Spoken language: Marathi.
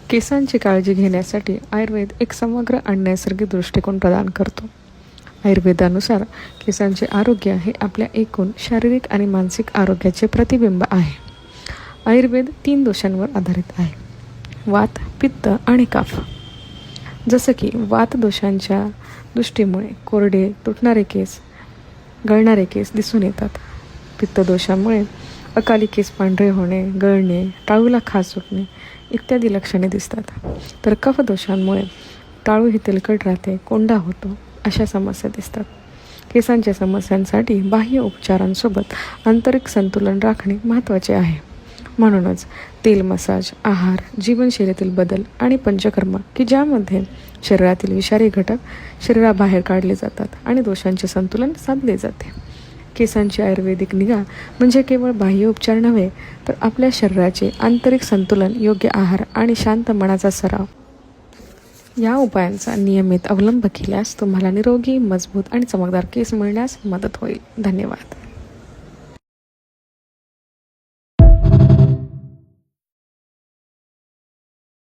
केसांची काळजी घेण्यासाठी आयुर्वेद एक समग्र आणि नैसर्गिक दृष्टिकोन प्रदान करतो. आयुर्वेदानुसार केसांचे आरोग्य हे आपल्या एकूण शारीरिक आणि मानसिक आरोग्याचे प्रतिबिंब आहे. आयुर्वेद 3 दोषांवर आधारित आहे: वात, पित्त आणि कफ. जसं की वात दोषांच्या दृष्टीमुळे कोरडे, तुटणारे केस, गळणारे केस दिसून येतात. पित्त दोषामुळे अकाली केस पांढरे होणे, गळणे, टाळूला खाज सुटणे इत्यादी लक्षणे दिसतात. तर कफ दोषांमुळे टाळू ही तेलकट राहते, कोंडा होतो अशा समस्या दिसतात. केसांच्या समस्यांसाठी बाह्य उपचारांसोबत आंतरिक संतुलन राखणे महत्त्वाचे आहे. म्हणूनच तेल मसाज, आहार, जीवनशैलीतील बदल आणि पंचकर्म की ज्यामध्ये शरीरातील विषारी घटक शरीराबाहेर काढले जातात आणि दोषांचे संतुलन साधले जाते. केसांची आयुर्वेदिक निगा म्हणजे केवळ बाह्य उपचार नव्हे, तर आपल्या शरीराचे आंतरिक संतुलन, योग्य आहार आणि शांत मनाचा सराव. या उपायांचा नियमित अवलंब केल्यास तुम्हाला निरोगी, मजबूत आणि चमकदार केस मिळण्यास मदत होईल. धन्यवाद.